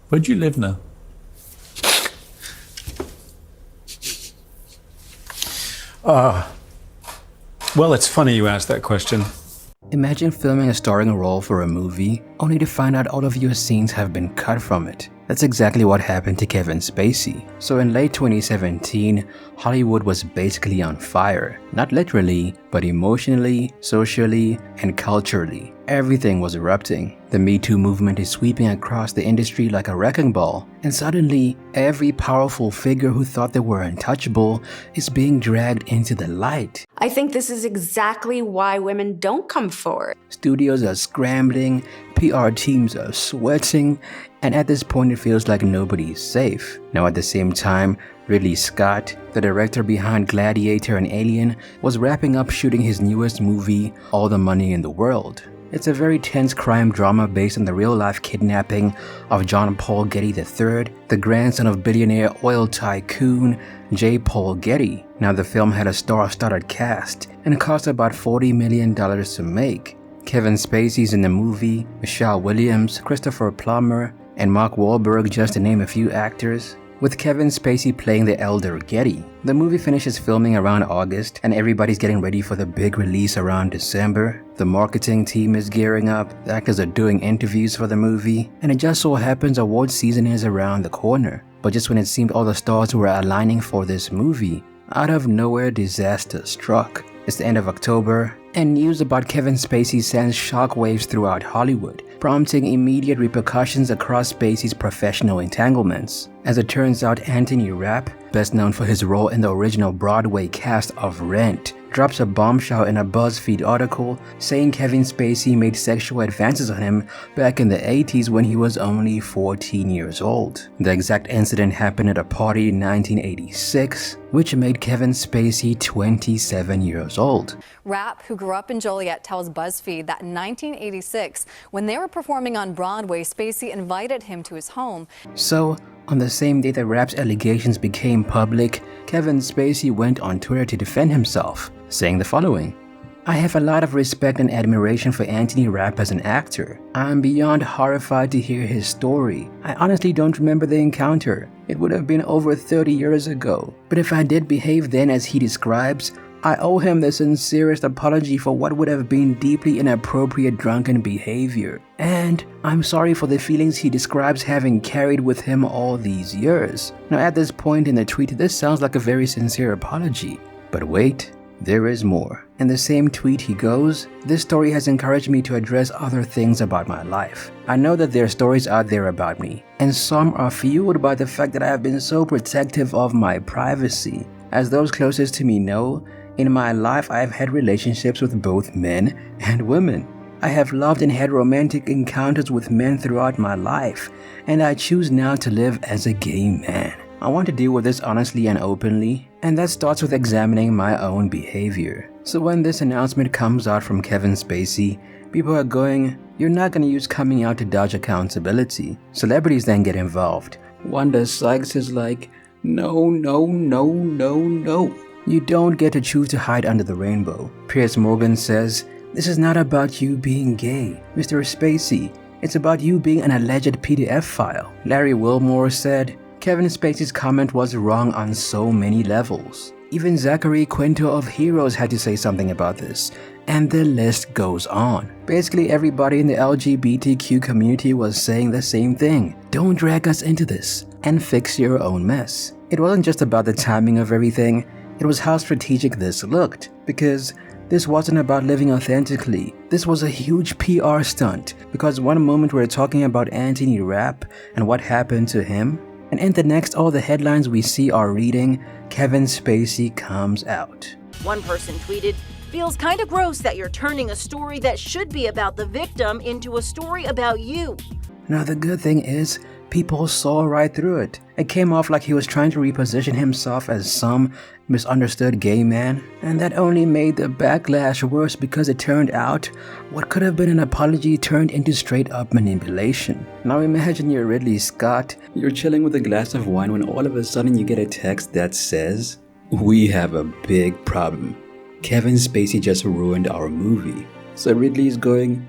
Where do you live now? Well, it's funny you asked that question. Imagine filming a starring role for a movie, only to find out all of your scenes have been cut from it. That's exactly what happened to Kevin Spacey. So in late 2017, Hollywood was basically on fire. Not literally, but emotionally, socially, and culturally. Everything was erupting. The Me Too movement is sweeping across the industry like a wrecking ball, and suddenly, every powerful figure who thought they were untouchable is being dragged into the light. I think this is exactly why women don't come forward. Studios are scrambling, PR teams are sweating, and at this point it feels like nobody's safe. Now at the same time, Ridley Scott, the director behind Gladiator and Alien, was wrapping up shooting his newest movie, All the Money in the World. It's a very tense crime drama based on the real-life kidnapping of John Paul Getty III, the grandson of billionaire oil tycoon J. Paul Getty. Now the film had a star-studded cast and cost about $40 million to make. Kevin Spacey's in the movie, Michelle Williams, Christopher Plummer, and Mark Wahlberg, just to name a few actors, with Kevin Spacey playing the elder Getty. The movie finishes filming around August, and everybody's getting ready for the big release around December. The marketing team is gearing up, the actors are doing interviews for the movie, and it just so happens award season is around the corner. But just when it seemed all the stars were aligning for this movie, out of nowhere disaster struck. It's the end of October, and news about Kevin Spacey sends shockwaves throughout Hollywood, prompting immediate repercussions across Spacey's professional entanglements. As it turns out, Anthony Rapp, best known for his role in the original Broadway cast of Rent, drops a bombshell in a BuzzFeed article saying Kevin Spacey made sexual advances on him back in the 80s when he was only 14 years old. The exact incident happened at a party in 1986, which made Kevin Spacey 27 years old. Rapp, who grew up in Joliet, tells BuzzFeed that in 1986, when they were performing on Broadway, Spacey invited him to his home. So, on the same day that Rapp's allegations became public, Kevin Spacey went on Twitter to defend himself, saying the following: "I have a lot of respect and admiration for Anthony Rapp as an actor. I am beyond horrified to hear his story. I honestly don't remember the encounter. It would have been over 30 years ago. But if I did behave then as he describes, I owe him the sincerest apology for what would have been deeply inappropriate drunken behavior. And I'm sorry for the feelings he describes having carried with him all these years." Now at this point in the tweet, this sounds like a very sincere apology. But wait, there is more. In the same tweet he goes, "This story has encouraged me to address other things about my life. I know that there are stories out there about me, and some are fueled by the fact that I have been so protective of my privacy. As those closest to me know, in my life I have had relationships with both men and women. I have loved and had romantic encounters with men throughout my life, and I choose now to live as a gay man. I want to deal with this honestly and openly, and that starts with examining my own behavior." So when this announcement comes out from Kevin Spacey, people are going, "You're not going to use coming out to dodge accountability." Celebrities then get involved. Wanda Sykes is like, "No, no, no, no, no. You don't get to choose to hide under the rainbow." Piers Morgan says, "This is not about you being gay, Mr. Spacey. It's about you being an alleged PDF file." Larry Wilmore said, "Kevin Spacey's comment was wrong on so many levels. Even Zachary Quinto of Heroes had to say something about this, and the list goes on." Basically everybody in the LGBTQ community was saying the same thing. Don't drag us into this, and fix your own mess. It wasn't just about the timing of everything, it was how strategic this looked, because this wasn't about living authentically. This was a huge PR stunt, because one moment we're talking about Anthony Rapp and what happened to him, and in the next all the headlines we see are reading, Kevin Spacey comes out. One person tweeted, "Feels kinda gross that you're turning a story that should be about the victim into a story about you." Now the good thing is, people saw right through it. It came off like he was trying to reposition himself as some misunderstood gay man, and that only made the backlash worse because it turned out what could have been an apology turned into straight up manipulation. Now imagine you're Ridley Scott, you're chilling with a glass of wine when all of a sudden you get a text that says, "We have a big problem. Kevin Spacey just ruined our movie." So Ridley's going,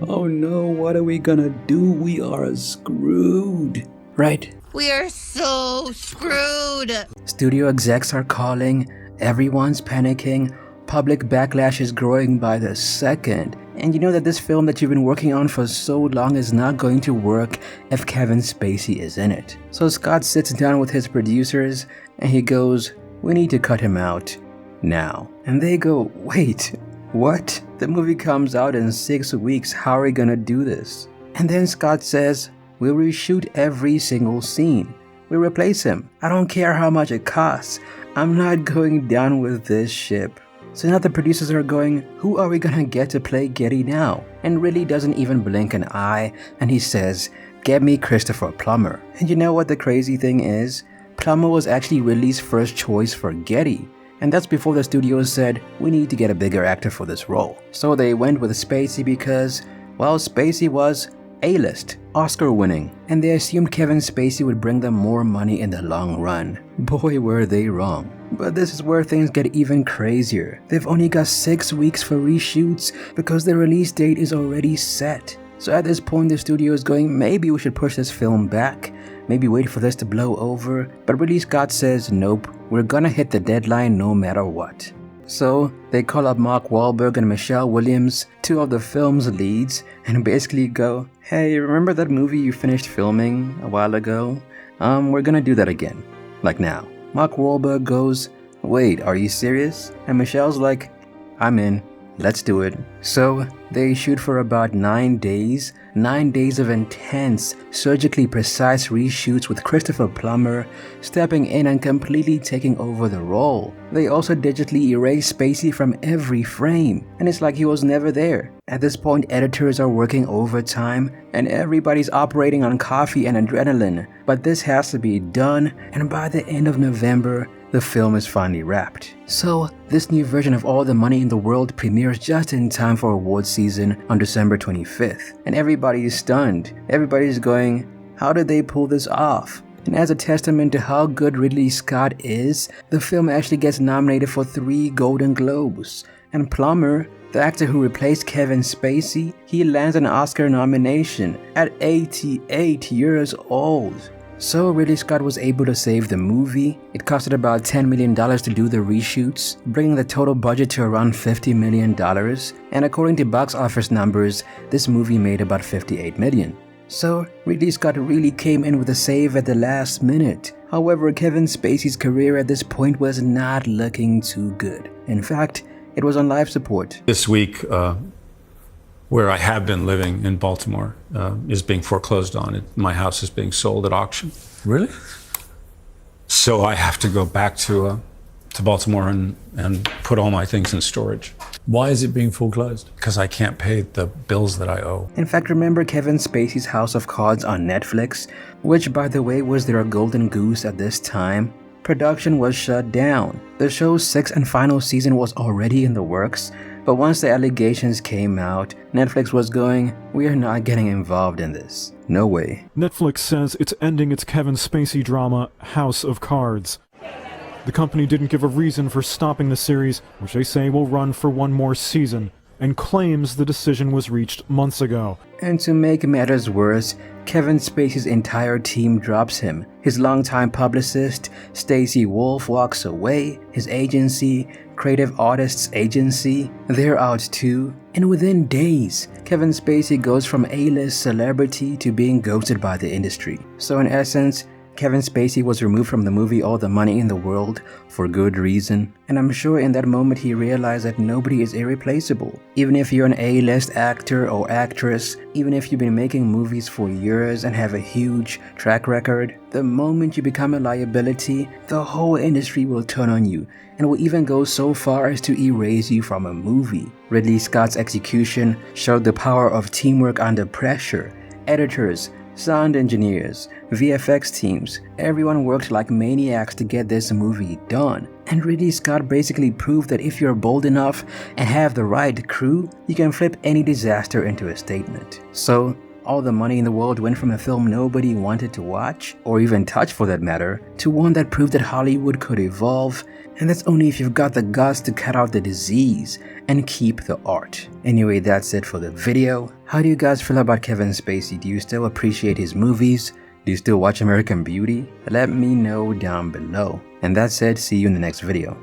Oh no, what are we gonna do? We are screwed. Right? We are so screwed. Studio execs are calling, everyone's panicking, public backlash is growing by the second. And you know that this film that you've been working on for so long is not going to work if Kevin Spacey is in it. So Scott sits down with his producers and he goes, "We need to cut him out now." And they go, "Wait, what? The movie comes out in 6 weeks, how are we gonna do this?" And then Scott says, "We'll reshoot every single scene. We'll replace him. I don't care how much it costs. I'm not going down with this ship." So now the producers are going, who are we gonna get to play Getty now? And Ridley doesn't even blink an eye, and he says, "Get me Christopher Plummer." And you know what the crazy thing is? Plummer was actually Ridley's first choice for Getty. And that's before the studios said, we need to get a bigger actor for this role. So they went with Spacey because, well, Spacey was A-list, Oscar winning, and they assumed Kevin Spacey would bring them more money in the long run. Boy, were they wrong. But this is where things get even crazier. They've only got 6 weeks for reshoots because the release date is already set. So at this point the studio is going, maybe we should push this film back, maybe wait for this to blow over, but Ridley Scott says nope, we're gonna hit the deadline no matter what. So they call up Mark Wahlberg and Michelle Williams, two of the film's leads, and basically go, "Hey, remember that movie you finished filming a while ago? We're gonna do that again, like now." Mark Wahlberg goes, "Wait, are you serious?" And Michelle's like, "I'm in, let's do it." So they shoot for about 9 days, 9 days of intense, surgically precise reshoots with Christopher Plummer stepping in and completely taking over the role. They also digitally erase Spacey from every frame, and it's like he was never there. At this point, editors are working overtime, and everybody's operating on coffee and adrenaline, but this has to be done, and by the end of November, the film is finally wrapped. So, this new version of All the Money in the World premieres just in time for awards season on December 25th. And everybody is stunned. Everybody's going, how did they pull this off? And as a testament to how good Ridley Scott is, the film actually gets nominated for 3 Golden Globes. And Plummer, the actor who replaced Kevin Spacey, he lands an Oscar nomination at 88 years old. So Ridley Scott was able to save the movie. It costed about $10 million to do the reshoots, bringing the total budget to around $50 million. And according to box office numbers, this movie made about $58 million. So Ridley Scott really came in with a save at the last minute. However, Kevin Spacey's career at this point was not looking too good. In fact, it was on life support. This week, where I have been living in Baltimore, is being foreclosed on. My house is being sold at auction. Really? So I have to go back to Baltimore and put all my things in storage. Why is it being foreclosed? Because I can't pay the bills that I owe. In fact, remember Kevin Spacey's House of Cards on Netflix, which by the way was their golden goose at this time? Production was shut down. The show's 6th and final season was already in the works, but once the allegations came out, Netflix was going, we are not getting involved in this. No way. Netflix says it's ending its Kevin Spacey drama, House of Cards. The company didn't give a reason for stopping the series, which they say will run for 1 more season, and claims the decision was reached months ago. And to make matters worse, Kevin Spacey's entire team drops him. His longtime publicist, Stacey Wolf, walks away. His agency, Creative Artists Agency, they're out too. And within days, Kevin Spacey goes from A-list celebrity to being ghosted by the industry. So in essence, Kevin Spacey was removed from the movie All the Money in the World for good reason. And I'm sure in that moment he realized that nobody is irreplaceable. Even if you're an A-list actor or actress, even if you've been making movies for years and have a huge track record, the moment you become a liability, the whole industry will turn on you and will even go so far as to erase you from a movie. Ridley Scott's execution showed the power of teamwork under pressure. Editors, sound engineers, VFX teams, everyone worked like maniacs to get this movie done. And Ridley Scott basically proved that if you're bold enough and have the right crew, you can flip any disaster into a statement. So, All the Money in the World went from a film nobody wanted to watch, or even touch for that matter, to one that proved that Hollywood could evolve, and that's only if you've got the guts to cut out the disease and keep the art. Anyway, that's it for the video. How do you guys feel about Kevin Spacey? Do you still appreciate his movies? Do you still watch American Beauty? Let me know down below. And that said, see you in the next video.